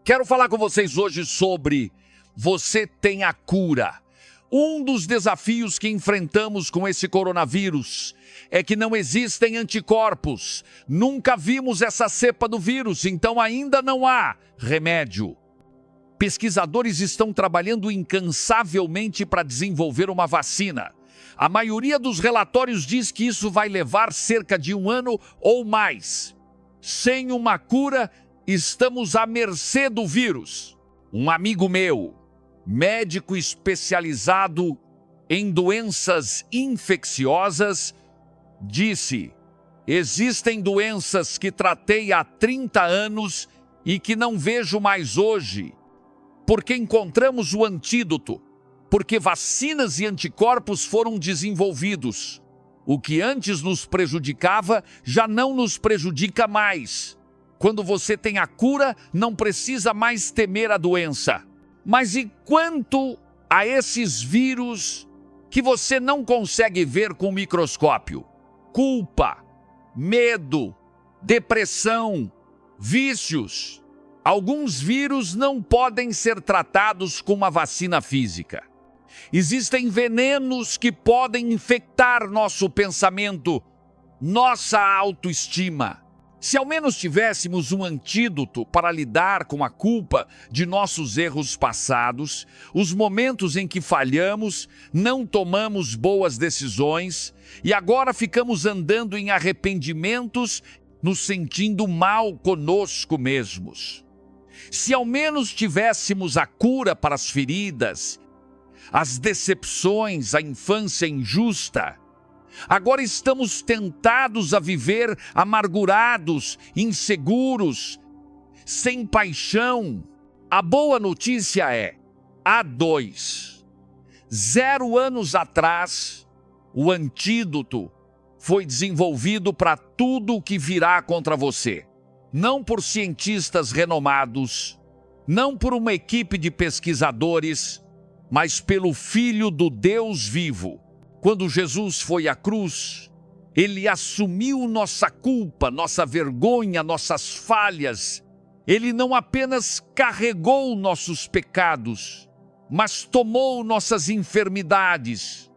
Quero falar com vocês hoje sobre você tem a cura. Um dos desafios que enfrentamos com esse coronavírus é que não existem anticorpos. Nunca vimos essa cepa do vírus, então ainda não há remédio. Pesquisadores estão trabalhando incansavelmente para desenvolver uma vacina. A maioria dos relatórios diz que isso vai levar cerca de 1 ano ou mais. Sem uma cura, estamos à mercê do vírus. Um amigo meu, médico especializado em doenças infecciosas, disse: existem doenças que tratei há 30 anos e que não vejo mais hoje, porque encontramos o antídoto, porque vacinas e anticorpos foram desenvolvidos. O que antes nos prejudicava já não nos prejudica mais. Quando você tem a cura, não precisa mais temer a doença. Mas e quanto a esses vírus que você não consegue ver com o microscópio? Culpa, medo, depressão, vícios. Alguns vírus não podem ser tratados com uma vacina física. Existem venenos que podem infectar nosso pensamento, nossa autoestima. Se ao menos tivéssemos um antídoto para lidar com a culpa de nossos erros passados, os momentos em que falhamos, não tomamos boas decisões e agora ficamos andando em arrependimentos, nos sentindo mal conosco mesmos. Se ao menos tivéssemos a cura para as feridas, as decepções, a infância injusta, agora estamos tentados a viver amargurados, inseguros, sem paixão. A boa notícia é, há 0 anos atrás, o antídoto foi desenvolvido para tudo o que virá contra você. Não por cientistas renomados, não por uma equipe de pesquisadores, mas pelo Filho do Deus vivo. Quando Jesus foi à cruz, ele assumiu nossa culpa, nossa vergonha, nossas falhas. Ele não apenas carregou nossos pecados, mas tomou nossas enfermidades.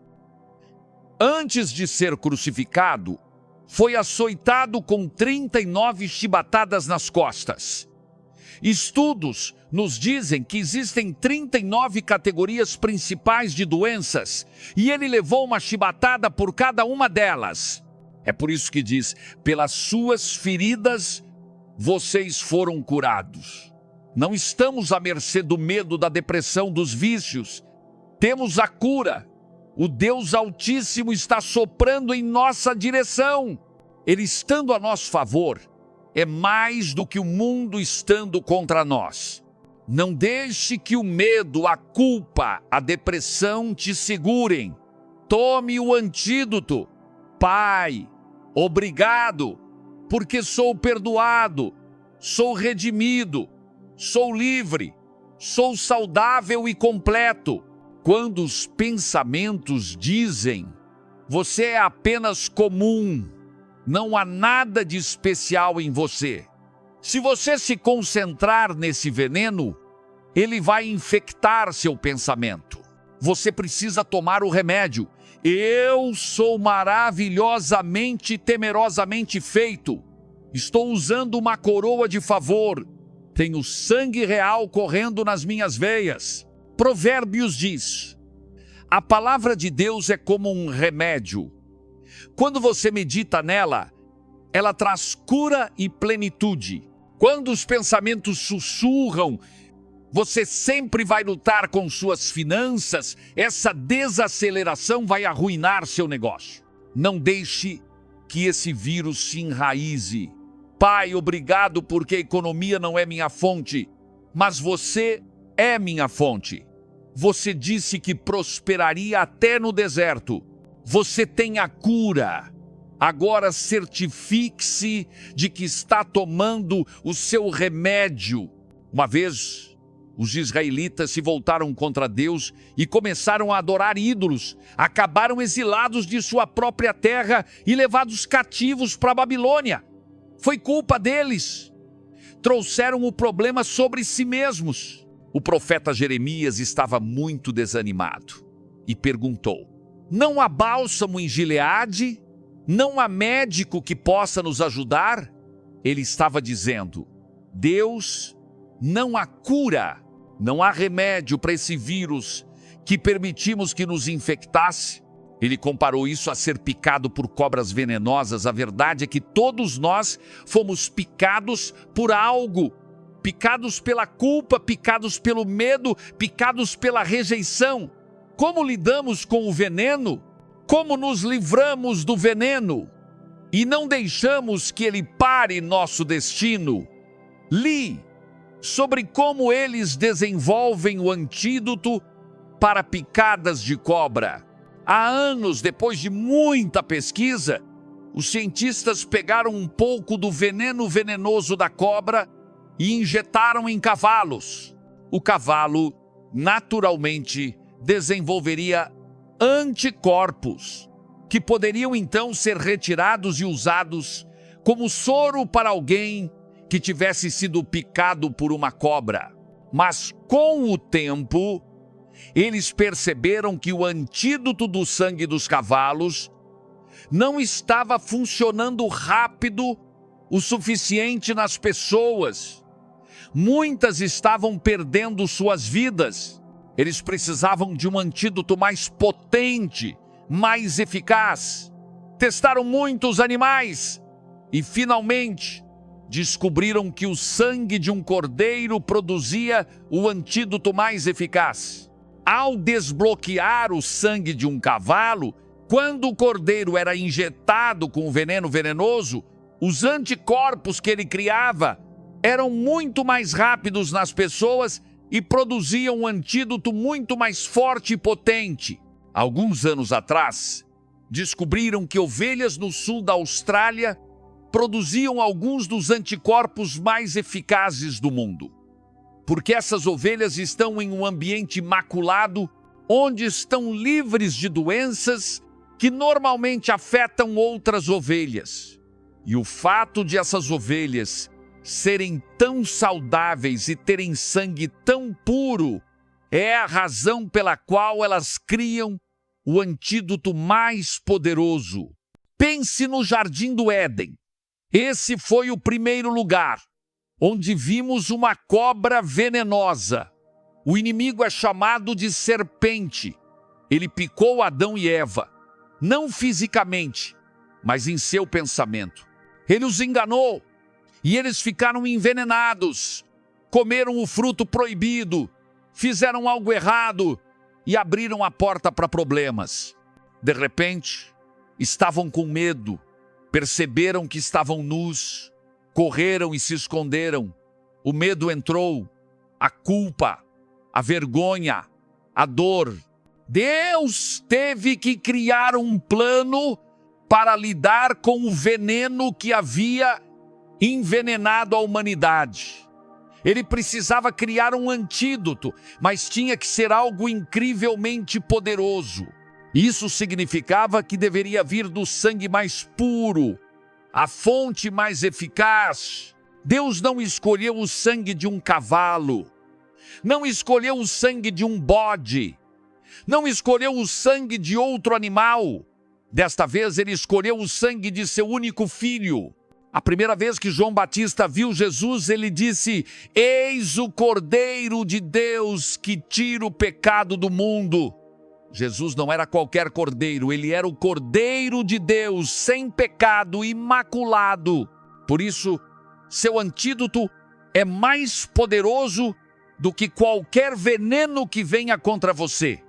Antes de ser crucificado, foi açoitado com 39 chibatadas nas costas. Estudos nos dizem que existem 39 categorias principais de doenças e ele levou uma chibatada por cada uma delas. É por isso que diz: pelas suas feridas vocês foram curados. Não estamos à mercê do medo, da depressão, dos vícios. Temos a cura. O Deus Altíssimo está soprando em nossa direção. Ele estando a nosso favor, é mais do que o mundo estando contra nós. Não deixe que o medo, a culpa, a depressão te segurem. Tome o antídoto. Pai, obrigado, porque sou perdoado, sou redimido, sou livre, sou saudável e completo. Quando os pensamentos dizem, você é apenas comum, não há nada de especial em você. Se você se concentrar nesse veneno, ele vai infectar seu pensamento. Você precisa tomar o remédio. Eu sou maravilhosamente e temerosamente feito. Estou usando uma coroa de favor. Tenho sangue real correndo nas minhas veias. Provérbios diz: a palavra de Deus é como um remédio. Quando você medita nela, ela traz cura e plenitude. Quando os pensamentos sussurram, você sempre vai lutar com suas finanças, essa desaceleração vai arruinar seu negócio. Não deixe que esse vírus se enraize. Pai, obrigado porque a economia não é minha fonte, mas você é minha fonte. Você disse que prosperaria até no deserto. Você tem a cura. Agora certifique-se de que está tomando o seu remédio. Uma vez, os israelitas se voltaram contra Deus e começaram a adorar ídolos. Acabaram exilados de sua própria terra e levados cativos para a Babilônia. Foi culpa deles. trouxeram o problema sobre si mesmos. O profeta Jeremias estava muito desanimado e perguntou: não há bálsamo em Gileade? Não há médico que possa nos ajudar? Ele estava dizendo: Deus, não há cura, não há remédio para esse vírus que permitimos que nos infectasse. Ele comparou isso a ser picado por cobras venenosas. A verdade é que todos nós fomos picados por algo. Picados pela culpa, picados pelo medo, picados pela rejeição. Como lidamos com o veneno? Como nos livramos do veneno? E não deixamos que ele pare nosso destino? Li sobre como eles desenvolvem o antídoto para picadas de cobra. Há anos, depois de muita pesquisa, os cientistas pegaram um pouco do veneno venenoso da cobra e injetaram em cavalos. O cavalo, naturalmente, desenvolveria anticorpos, que poderiam então ser retirados e usados como soro para alguém que tivesse sido picado por uma cobra. Mas com o tempo, eles perceberam que o antídoto do sangue dos cavalos não estava funcionando rápido o suficiente nas pessoas. Muitas estavam perdendo suas vidas. Eles precisavam de um antídoto mais potente, mais eficaz. Testaram muitos animais e, finalmente, descobriram que o sangue de um cordeiro produzia o antídoto mais eficaz. Ao desbloquear o sangue de um cavalo, quando o cordeiro era injetado com o veneno venenoso, os anticorpos que ele criava eram muito mais rápidos nas pessoas e produziam um antídoto muito mais forte e potente. Alguns anos atrás, descobriram que ovelhas no sul da Austrália produziam alguns dos anticorpos mais eficazes do mundo. Porque essas ovelhas estão em um ambiente imaculado, onde estão livres de doenças que normalmente afetam outras ovelhas. E o fato de essas ovelhas serem tão saudáveis e terem sangue tão puro é a razão pela qual elas criam o antídoto mais poderoso. Pense no Jardim do Éden. Esse foi o primeiro lugar onde vimos uma cobra venenosa. O inimigo é chamado de serpente. Ele picou Adão e Eva, não fisicamente, mas em seu pensamento. Ele os enganou e eles ficaram envenenados, comeram o fruto proibido, fizeram algo errado e abriram a porta para problemas. De repente, estavam com medo, perceberam que estavam nus, correram e se esconderam. O medo entrou, a culpa, a vergonha, a dor. Deus teve que criar um plano para lidar com o veneno que havia envenenado a humanidade. Ele precisava criar um antídoto, mas tinha que ser algo incrivelmente poderoso. Isso significava que deveria vir do sangue mais puro, a fonte mais eficaz. Deus não escolheu o sangue de um cavalo, não escolheu o sangue de um bode, não escolheu o sangue de outro animal. Desta vez ele escolheu o sangue de seu único filho. A primeira vez que João Batista viu Jesus, ele disse: "Eis o Cordeiro de Deus que tira o pecado do mundo." Jesus não era qualquer cordeiro, ele era o Cordeiro de Deus, sem pecado, imaculado. Por isso, seu antídoto é mais poderoso do que qualquer veneno que venha contra você.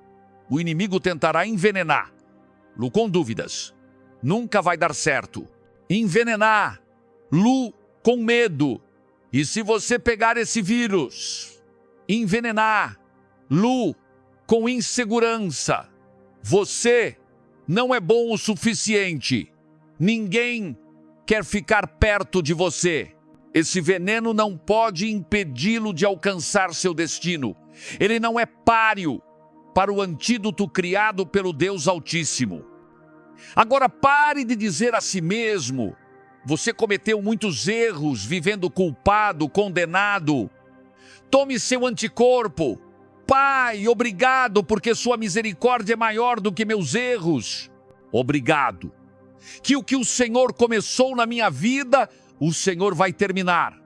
O inimigo tentará envenenar-lo com dúvidas. Nunca vai dar certo. Envenenar-lo com medo. E se você pegar esse vírus, envenenar-lo com insegurança, você não é bom o suficiente. Ninguém quer ficar perto de você. Esse veneno não pode impedi-lo de alcançar seu destino. Ele não é páreo para o antídoto criado pelo Deus Altíssimo. Agora pare de dizer a si mesmo Você cometeu muitos erros, vivendo culpado, condenado. Tome seu anticorpo. Pai, obrigado, porque sua misericórdia é maior do que meus erros. Obrigado. Que o que o Senhor começou na minha vida, o Senhor vai terminar.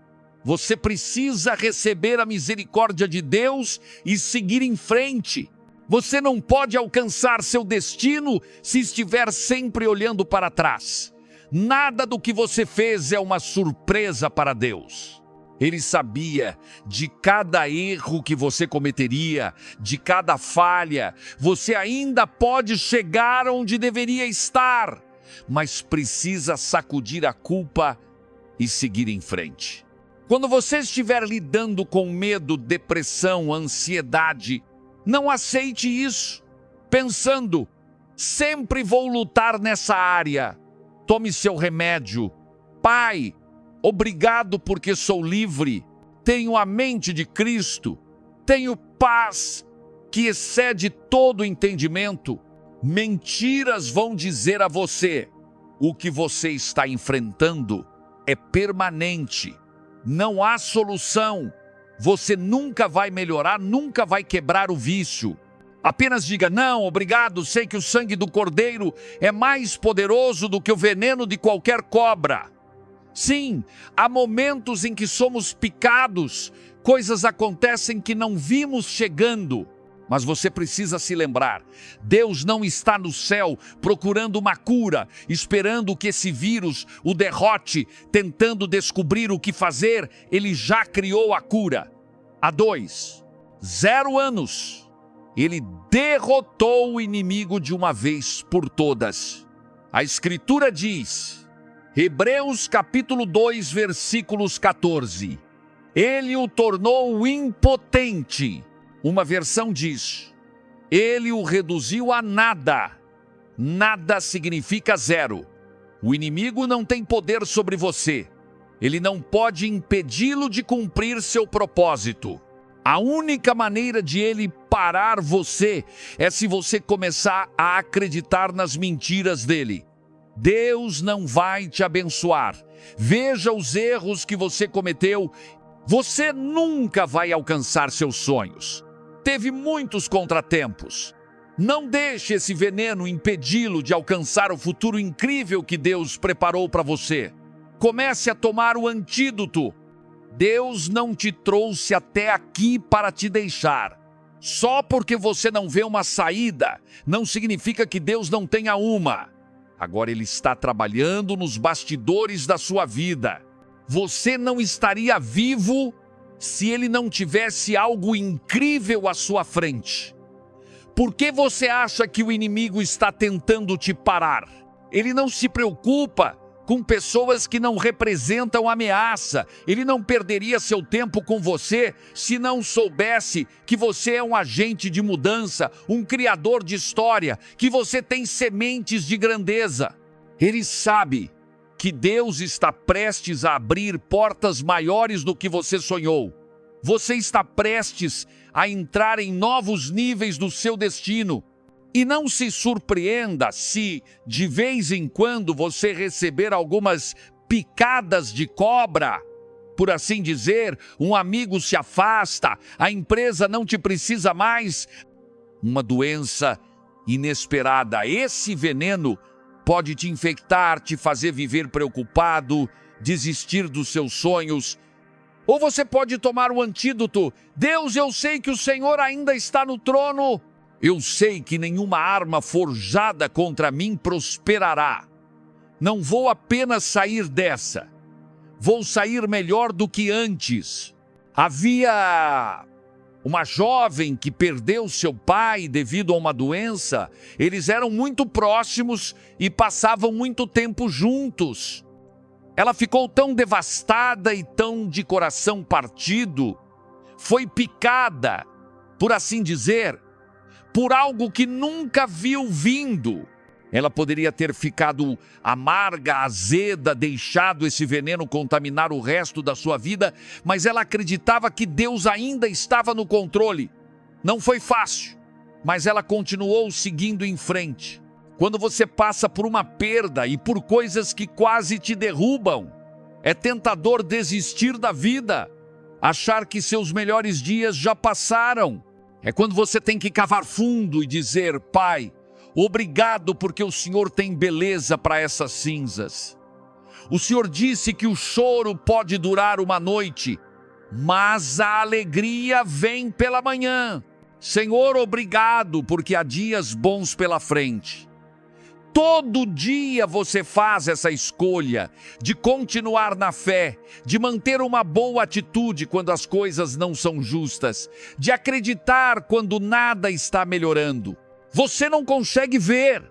Você precisa receber a misericórdia de Deus e seguir em frente. Você não pode alcançar seu destino se estiver sempre olhando para trás. Nada do que você fez é uma surpresa para Deus. Ele sabia de cada erro que você cometeria, de cada falha. Você ainda pode chegar onde deveria estar, mas precisa sacudir a culpa e seguir em frente. Quando você estiver lidando com medo, depressão, ansiedade, não aceite isso, pensando, sempre vou lutar nessa área. Tome seu remédio. Pai, obrigado porque sou livre, tenho a mente de Cristo, tenho paz que excede todo entendimento. Mentiras vão dizer a você, o que você está enfrentando é permanente, não há solução, você nunca vai melhorar, nunca vai quebrar o vício. Apenas diga, não, obrigado, sei que o sangue do Cordeiro é mais poderoso do que o veneno de qualquer cobra. Sim, há momentos em que somos picados, coisas acontecem que não vimos chegando. Mas você precisa se lembrar, Deus não está no céu procurando uma cura, esperando que esse vírus o derrote, tentando descobrir o que fazer, Ele já criou a cura. Há 0 anos, Ele derrotou o inimigo de uma vez por todas. A Escritura diz... Hebreus capítulo 2, versículos 14. Ele o tornou impotente. Uma versão diz, ele o reduziu a nada. Nada significa 0. O inimigo não tem poder sobre você. Ele não pode impedi-lo de cumprir seu propósito. A única maneira de ele parar você é se você começar a acreditar nas mentiras dele. Deus não vai te abençoar. Veja os erros que você cometeu. Você nunca vai alcançar seus sonhos. Teve muitos contratempos. Não deixe esse veneno impedi-lo de alcançar o futuro incrível que Deus preparou para você. Comece a tomar o antídoto. Deus não te trouxe até aqui para te deixar. Só porque você não vê uma saída, não significa que Deus não tenha uma. Agora Ele está trabalhando nos bastidores da sua vida. Você não estaria vivo se Ele não tivesse algo incrível à sua frente. Por que você acha que o inimigo está tentando te parar? Ele não se preocupa com pessoas que não representam ameaça. Ele não perderia seu tempo com você se não soubesse que você é um agente de mudança, um criador de história, que você tem sementes de grandeza. Ele sabe que Deus está prestes a abrir portas maiores do que você sonhou. Você está prestes a entrar em novos níveis do seu destino. E não se surpreenda se, de vez em quando, você receber algumas picadas de cobra. Por assim dizer, um amigo se afasta, a empresa não te precisa mais. Uma doença inesperada. Esse veneno pode te infectar, te fazer viver preocupado, desistir dos seus sonhos. Ou você pode tomar o antídoto. Deus, eu sei que o Senhor ainda está no trono. Eu sei que nenhuma arma forjada contra mim prosperará. Não vou apenas sair dessa. Vou sair melhor do que antes. Havia uma jovem que perdeu seu pai devido a uma doença. Eles eram muito próximos e passavam muito tempo juntos. Ela ficou tão devastada e tão de coração partido. Foi picada, por assim dizer, por algo que nunca viu vindo. Ela poderia ter ficado amarga, azeda, deixado esse veneno contaminar o resto da sua vida, mas ela acreditava que Deus ainda estava no controle. Não foi fácil, mas ela continuou seguindo em frente. Quando você passa por uma perda e por coisas que quase te derrubam, é tentador desistir da vida, achar que seus melhores dias já passaram. É quando você tem que cavar fundo e dizer: Pai, obrigado porque o Senhor tem beleza para essas cinzas. O Senhor disse que o choro pode durar uma noite, mas a alegria vem pela manhã. Senhor, obrigado porque há dias bons pela frente. Todo dia você faz essa escolha de continuar na fé, de manter uma boa atitude quando as coisas não são justas, de acreditar quando nada está melhorando. Você não consegue ver,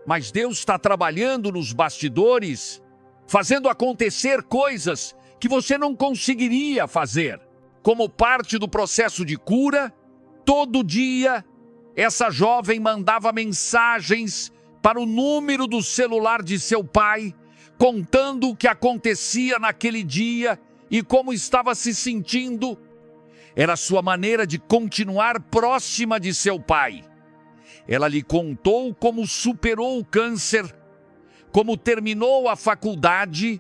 mas Deus está trabalhando nos bastidores, fazendo acontecer coisas que você não conseguiria fazer. Como parte do processo de cura, todo dia essa jovem mandava mensagens para o número do celular de seu pai, contando o que acontecia naquele dia e como estava se sentindo. Era sua maneira de continuar próxima de seu pai. Ela lhe contou como superou o câncer, como terminou a faculdade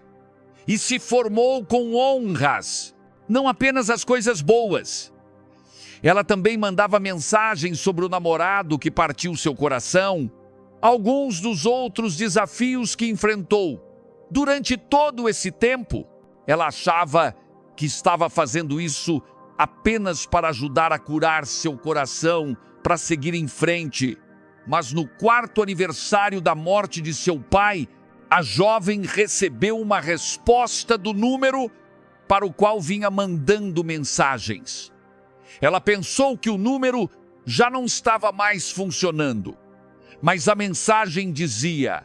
e se formou com honras, não apenas as coisas boas. Ela também mandava mensagens sobre o namorado que partiu seu coração, alguns dos outros desafios que enfrentou. Durante todo esse tempo, ela achava que estava fazendo isso apenas para ajudar a curar seu coração, para seguir em frente. Mas no 4º aniversário da morte de seu pai, a jovem recebeu uma resposta do número para o qual vinha mandando mensagens. Ela pensou que o número já não estava mais funcionando. Mas a mensagem dizia: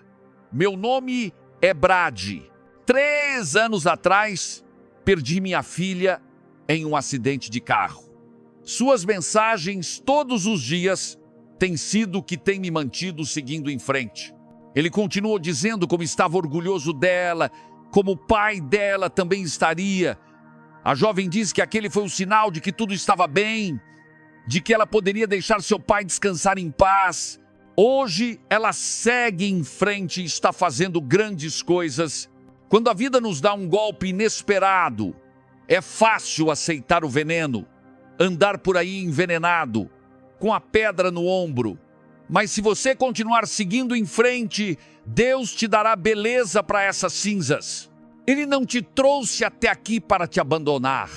meu nome é Brad. 3 anos atrás, perdi minha filha em um acidente de carro. Suas mensagens todos os dias têm sido o que tem me mantido seguindo em frente. Ele continuou dizendo como estava orgulhoso dela, como o pai dela também estaria. A jovem disse que aquele foi o sinal de que tudo estava bem, de que ela poderia deixar seu pai descansar em paz. Hoje ela segue em frente e está fazendo grandes coisas. Quando a vida nos dá um golpe inesperado, é fácil aceitar o veneno, andar por aí envenenado, com a pedra no ombro. Mas se você continuar seguindo em frente, Deus te dará beleza para essas cinzas. Ele não te trouxe até aqui para te abandonar.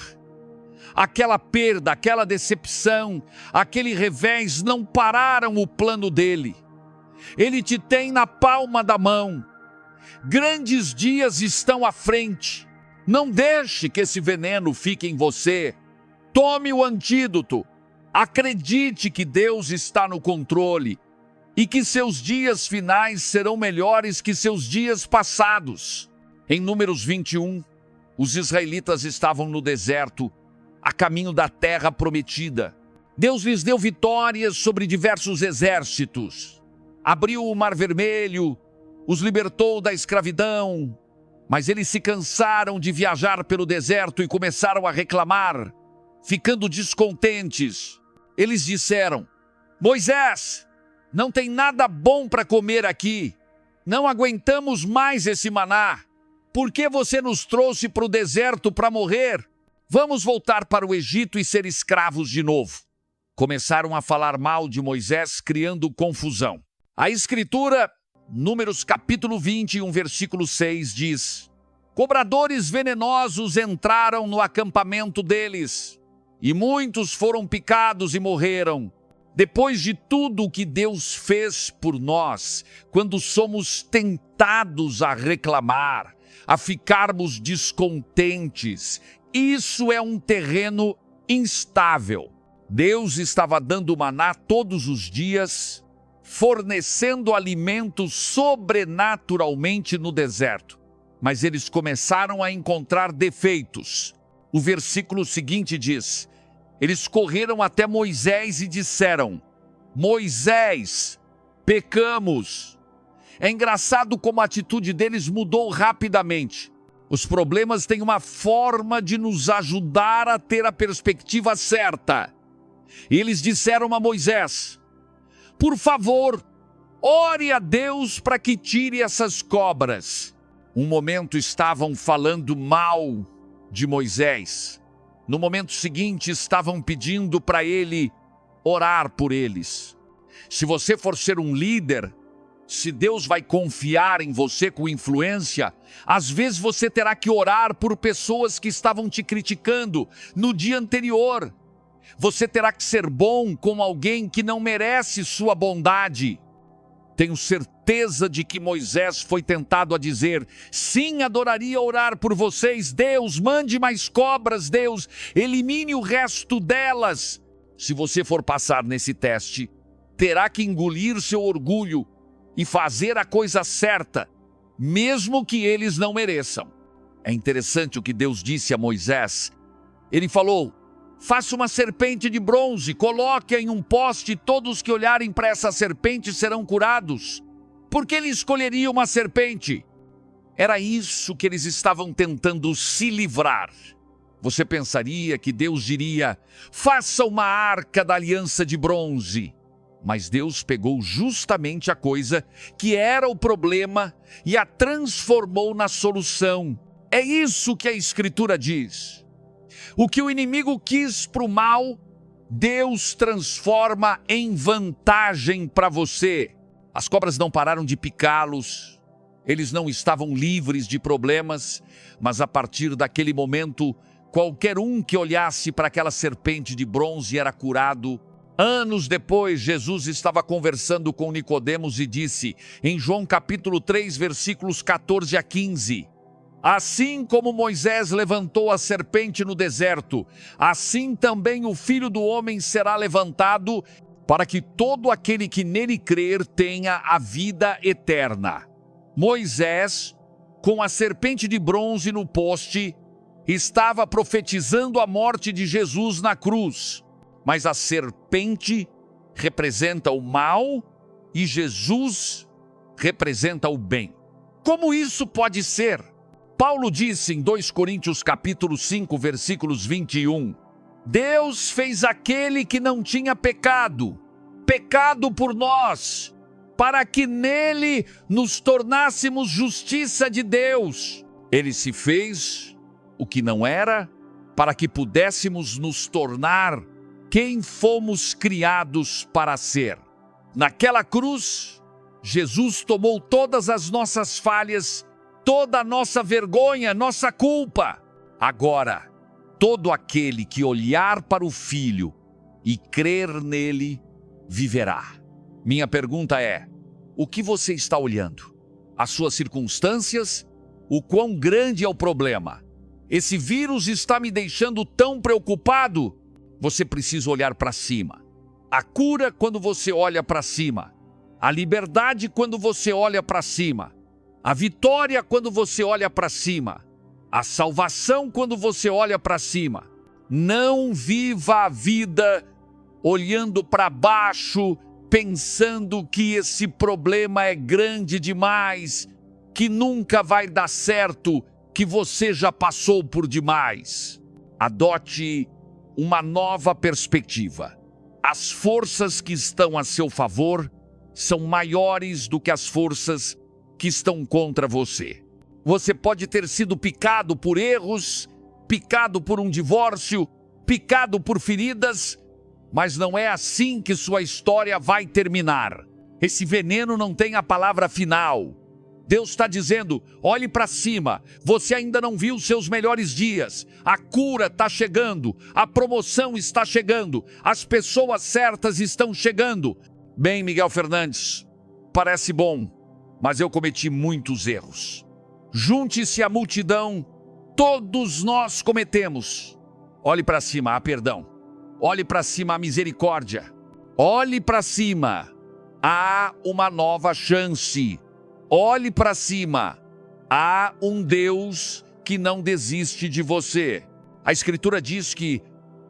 Aquela perda, aquela decepção, aquele revés não pararam o plano dele. Ele te tem na palma da mão. Grandes dias estão à frente. Não deixe que esse veneno fique em você. Tome o antídoto. Acredite que Deus está no controle e que seus dias finais serão melhores que seus dias passados. Em Números 21, os israelitas estavam no deserto, a caminho da terra prometida. Deus lhes deu vitórias sobre diversos exércitos. Abriu o Mar Vermelho, os libertou da escravidão. Mas eles se cansaram de viajar pelo deserto e começaram a reclamar, ficando descontentes. Eles disseram: Moisés, não tem nada bom para comer aqui. Não aguentamos mais esse maná. Por que você nos trouxe para o deserto para morrer? Vamos voltar para o Egito e ser escravos de novo. Começaram a falar mal de Moisés, criando confusão. A Escritura, Números capítulo 21, versículo 6, diz: cobradores venenosos entraram no acampamento deles, e muitos foram picados e morreram. Depois de tudo o que Deus fez por nós, quando somos tentados a reclamar, a ficarmos descontentes, isso é um terreno instável. Deus estava dando maná todos os dias, fornecendo alimento sobrenaturalmente no deserto. Mas eles começaram a encontrar defeitos. O versículo seguinte diz: eles correram até Moisés e disseram: Moisés, pecamos. É engraçado como a atitude deles mudou rapidamente. Os problemas têm uma forma de nos ajudar a ter a perspectiva certa. Eles disseram a Moisés: por favor, ore a Deus para que tire essas cobras. Um momento estavam falando mal de Moisés. No momento seguinte estavam pedindo para ele orar por eles. Se você for ser um líder, se Deus vai confiar em você com influência, às vezes você terá que orar por pessoas que estavam te criticando no dia anterior. Você terá que ser bom com alguém que não merece sua bondade. Tenho certeza de que Moisés foi tentado a dizer: sim, adoraria orar por vocês. Deus, mande mais cobras, Deus, elimine o resto delas. Se você for passar nesse teste, terá que engolir seu orgulho e fazer a coisa certa, mesmo que eles não mereçam. É interessante o que Deus disse a Moisés. Ele falou: faça uma serpente de bronze, coloque-a em um poste, e todos que olharem para essa serpente serão curados. Por que ele escolheria uma serpente? Era isso que eles estavam tentando se livrar. Você pensaria que Deus diria: faça uma arca da aliança de bronze. Mas Deus pegou justamente a coisa que era o problema e a transformou na solução. É isso que a Escritura diz. O que o inimigo quis para o mal, Deus transforma em vantagem para você. As cobras não pararam de picá-los, eles não estavam livres de problemas, mas a partir daquele momento, qualquer um que olhasse para aquela serpente de bronze era curado. Anos depois, Jesus estava conversando com Nicodemos e disse, em João capítulo 3, versículos 14 a 15, assim como Moisés levantou a serpente no deserto, assim também o Filho do Homem será levantado, para que todo aquele que nele crer tenha a vida eterna. Moisés, com a serpente de bronze no poste, estava profetizando a morte de Jesus na cruz. Mas a serpente representa o mal e Jesus representa o bem. Como isso pode ser? Paulo disse em 2 Coríntios capítulo 5, versículos 21, Deus fez aquele que não tinha pecado, pecado por nós, para que nele nos tornássemos justiça de Deus. Ele se fez o que não era, para que pudéssemos nos tornar quem fomos criados para ser. Naquela cruz, Jesus tomou todas as nossas falhas, toda a nossa vergonha, nossa culpa. Agora, todo aquele que olhar para o Filho e crer nele, viverá. Minha pergunta é, o que você está olhando? As suas circunstâncias? O quão grande é o problema? Esse vírus está me deixando tão preocupado? Você precisa olhar para cima. A cura quando você olha para cima. A liberdade quando você olha para cima. A vitória quando você olha para cima. A salvação quando você olha para cima. Não viva a vida olhando para baixo, pensando que esse problema é grande demais, que nunca vai dar certo, que você já passou por demais. Adote uma nova perspectiva. As forças que estão a seu favor são maiores do que as forças que estão contra você. Você pode ter sido picado por erros, picado por um divórcio, picado por feridas, mas não é assim que sua história vai terminar. Esse veneno não tem a palavra final. Deus está dizendo, olhe para cima, você ainda não viu seus melhores dias, a cura está chegando, a promoção está chegando, as pessoas certas estão chegando. Bem, Miguel Fernandes, parece bom, mas eu cometi muitos erros. Junte-se à multidão, todos nós cometemos. Olhe para cima, há perdão. Olhe para cima, há misericórdia. Olhe para cima, há uma nova chance. Olhe para cima, há um Deus que não desiste de você. A Escritura diz que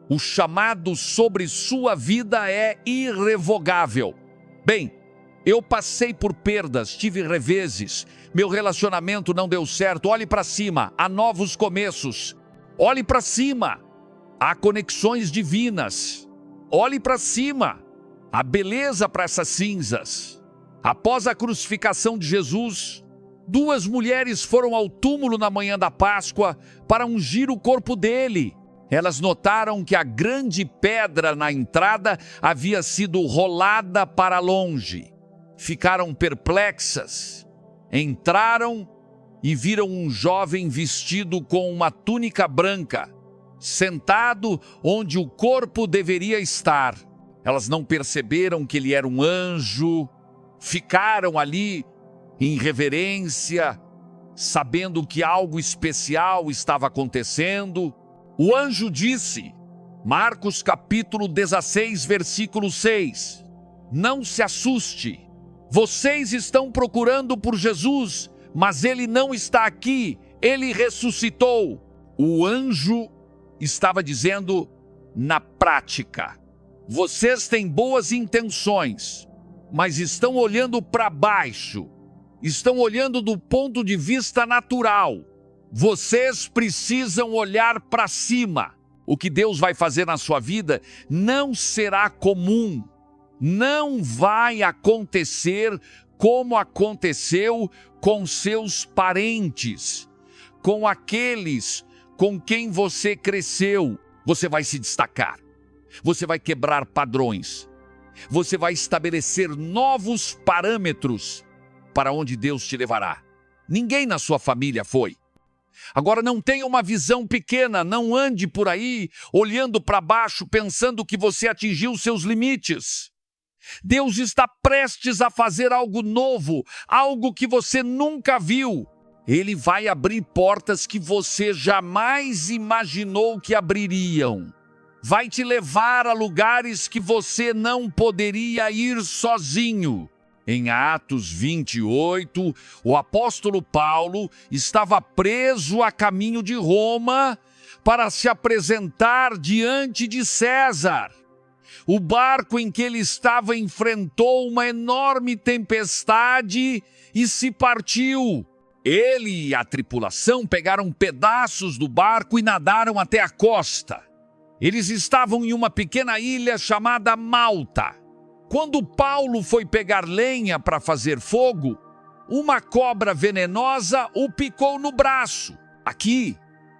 o chamado sobre sua vida é irrevogável. Bem, eu passei por perdas, tive reveses, meu relacionamento não deu certo. Olhe para cima, há novos começos. Olhe para cima, há conexões divinas. Olhe para cima, há beleza para essas cinzas. Após a crucificação de Jesus, 2 mulheres foram ao túmulo na manhã da Páscoa para ungir o corpo dele. Elas notaram que a grande pedra na entrada havia sido rolada para longe. Ficaram perplexas. Entraram e viram um jovem vestido com uma túnica branca, sentado onde o corpo deveria estar. Elas não perceberam que ele era um anjo. Ficaram ali em reverência, sabendo que algo especial estava acontecendo. O anjo disse, Marcos capítulo 16, versículo 6, não se assuste, vocês estão procurando por Jesus, mas ele não está aqui, ele ressuscitou. O anjo estava dizendo, na prática, vocês têm boas intenções, mas estão olhando para baixo, estão olhando do ponto de vista natural. Vocês precisam olhar para cima. O que Deus vai fazer na sua vida não será comum. Não vai acontecer como aconteceu com seus parentes, com aqueles com quem você cresceu. Você vai se destacar. Você vai quebrar padrões. Você vai estabelecer novos parâmetros para onde Deus te levará. Ninguém na sua família foi. Agora não tenha uma visão pequena, não ande por aí olhando para baixo pensando que você atingiu seus limites. Deus está prestes a fazer algo novo, algo que você nunca viu. Ele vai abrir portas que você jamais imaginou que abririam. Vai te levar a lugares que você não poderia ir sozinho. Em Atos 28, o apóstolo Paulo estava preso a caminho de Roma para se apresentar diante de César. O barco em que ele estava enfrentou uma enorme tempestade e se partiu. Ele e a tripulação pegaram pedaços do barco e nadaram até a costa. Eles estavam em uma pequena ilha chamada Malta. Quando Paulo foi pegar lenha para fazer fogo, uma cobra venenosa o picou no braço. Aqui,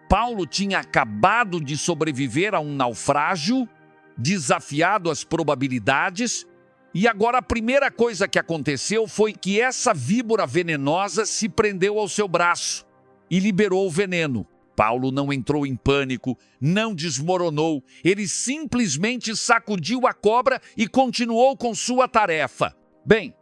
Paulo tinha acabado de sobreviver a um naufrágio, desafiado as probabilidades, e agora a primeira coisa que aconteceu foi que essa víbora venenosa se prendeu ao seu braço e liberou o veneno. Paulo não entrou em pânico, não desmoronou, ele simplesmente sacudiu a cobra e continuou com sua tarefa. Bem,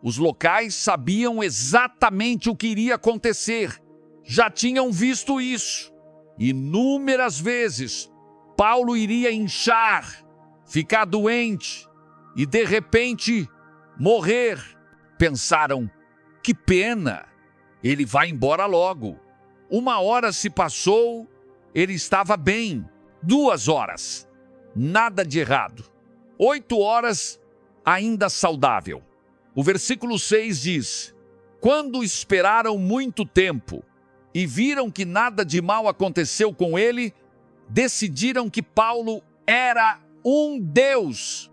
os locais sabiam exatamente o que iria acontecer, já tinham visto isso. Inúmeras vezes, Paulo iria inchar, ficar doente e de repente morrer. Pensaram, que pena, ele vai embora logo. 1 hora se passou, ele estava bem. 2 horas, nada de errado. 8 horas, ainda saudável. O versículo 6 diz, quando esperaram muito tempo e viram que nada de mal aconteceu com ele, decidiram que Paulo era um deus.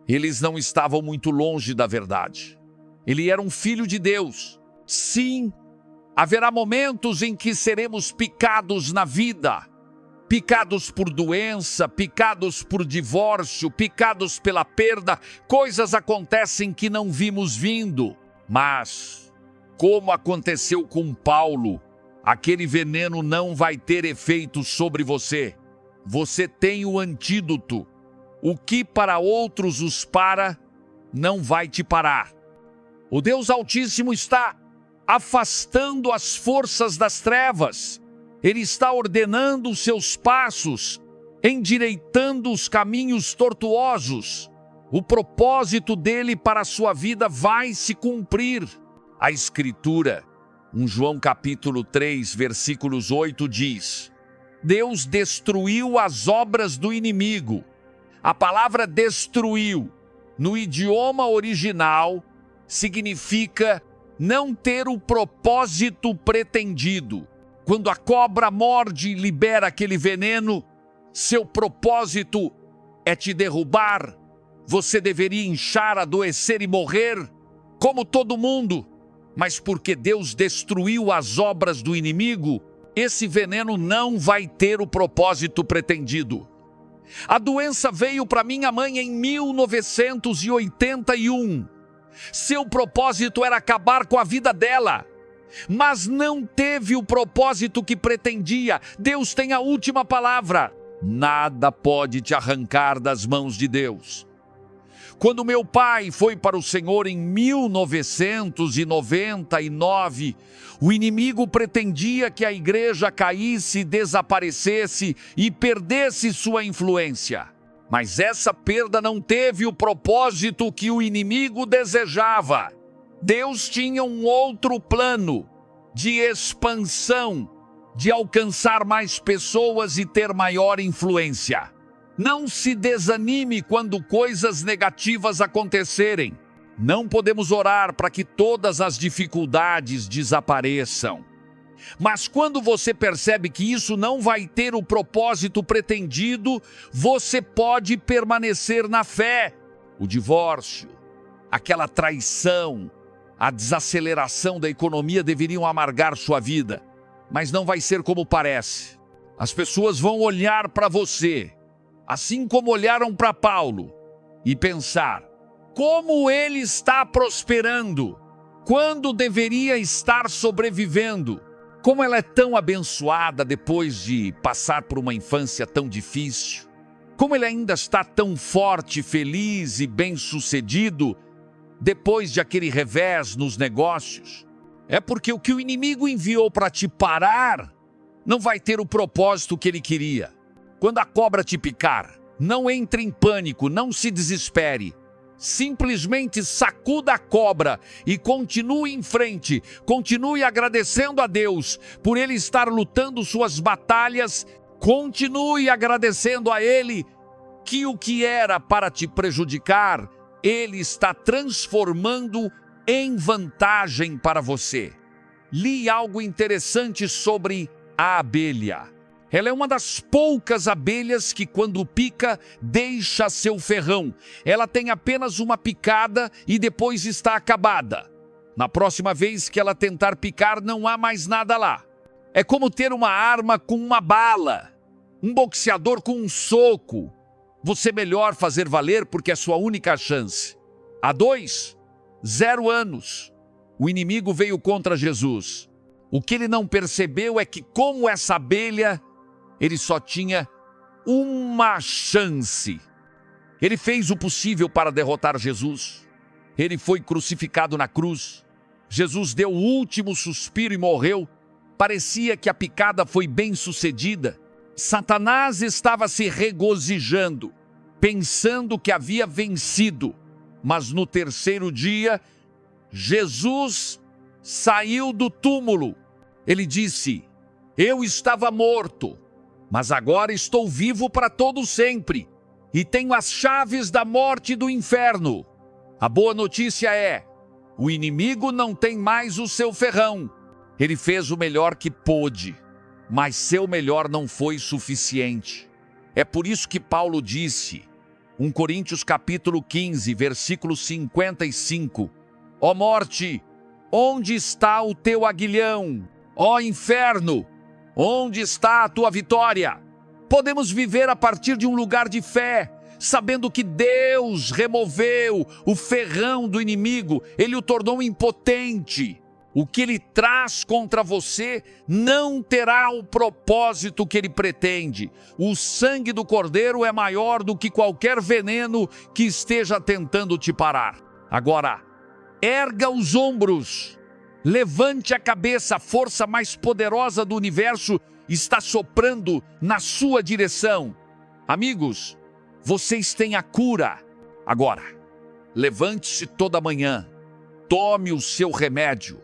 Eles não estavam muito longe da verdade. Ele era um filho de Deus. Sim, haverá momentos em que seremos picados na vida. Picados por doença, picados por divórcio, picados pela perda. Coisas acontecem que não vimos vindo. Mas, como aconteceu com Paulo, aquele veneno não vai ter efeito sobre você. Você tem o antídoto. O que para outros os para, não vai te parar. O Deus Altíssimo está afastando as forças das trevas. Ele está ordenando os seus passos, endireitando os caminhos tortuosos. O propósito dele para a sua vida vai se cumprir. A Escritura, em João capítulo 3, versículos 8, diz: Deus destruiu as obras do inimigo. A palavra destruiu, no idioma original, significa não ter o propósito pretendido. Quando a cobra morde e libera aquele veneno, seu propósito é te derrubar. Você deveria inchar, adoecer e morrer. como todo mundo. Mas porque Deus destruiu as obras do inimigo, esse veneno não vai ter o propósito pretendido. A doença veio para minha mãe em 1981. Seu propósito era acabar com a vida dela, mas não teve o propósito que pretendia. Deus tem a última palavra. Nada pode te arrancar das mãos de Deus. Quando meu pai foi para o Senhor em 1999, o inimigo pretendia que a igreja caísse, desaparecesse e perdesse sua influência. Mas essa perda não teve o propósito que o inimigo desejava. Deus tinha um outro plano de expansão, de alcançar mais pessoas e ter maior influência. Não se desanime quando coisas negativas acontecerem. Não podemos orar para que todas as dificuldades desapareçam. Mas quando você percebe que isso não vai ter o propósito pretendido, você pode permanecer na fé. O divórcio, aquela traição, a desaceleração da economia deveriam amargar sua vida. Mas não vai ser como parece. As pessoas vão olhar para você, assim como olharam para Paulo, e pensar: como ele está prosperando, quando deveria estar sobrevivendo. Como ela é tão abençoada depois de passar por uma infância tão difícil. Como ele ainda está tão forte, feliz e bem-sucedido depois de aquele revés nos negócios. É porque o que o inimigo enviou para te parar não vai ter o propósito que ele queria. Quando a cobra te picar, não entre em pânico, não se desespere. Simplesmente sacuda a cobra e continue em frente. Continue agradecendo a Deus por Ele estar lutando suas batalhas. Continue agradecendo a Ele que o que era para te prejudicar, Ele está transformando em vantagem para você. Li algo interessante sobre a abelha. Ela é uma das poucas abelhas que, quando pica, deixa seu ferrão. Ela tem apenas uma picada e depois está acabada. Na próxima vez que ela tentar picar, não há mais nada lá. É como ter uma arma com uma bala, um boxeador com um soco. Você melhor fazer valer porque é sua única chance. Há 0 anos, o inimigo veio contra Jesus. O que ele não percebeu é que, como essa abelha, ele só tinha uma chance. Ele fez o possível para derrotar Jesus. Ele foi crucificado na cruz. Jesus deu o último suspiro e morreu. Parecia que a picada foi bem sucedida. Satanás estava se regozijando, pensando que havia vencido. Mas no terceiro dia, Jesus saiu do túmulo. Ele disse: eu estava morto, mas agora estou vivo para todo sempre e tenho as chaves da morte e do inferno. A boa notícia é: o inimigo não tem mais o seu ferrão. Ele fez o melhor que pôde, mas seu melhor não foi suficiente. É por isso que Paulo disse, 1 Coríntios capítulo 15, versículo 55, ó morte, onde está o teu aguilhão? Ó inferno, onde está a tua vitória? Podemos viver a partir de um lugar de fé, sabendo que Deus removeu o ferrão do inimigo, Ele o tornou impotente. O que ele traz contra você não terá o propósito que ele pretende. O sangue do Cordeiro é maior do que qualquer veneno que esteja tentando te parar. Agora, erga os ombros. Levante a cabeça, a força mais poderosa do universo está soprando na sua direção. Amigos, vocês têm a cura. Agora, levante-se toda manhã, tome o seu remédio,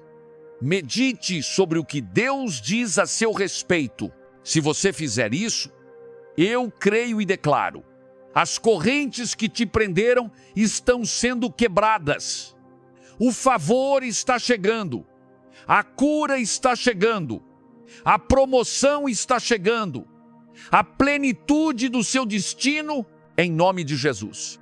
medite sobre o que Deus diz a seu respeito. Se você fizer isso, eu creio e declaro, as correntes que te prenderam estão sendo quebradas. O favor está chegando. A cura está chegando, a promoção está chegando, a plenitude do seu destino, em nome de Jesus.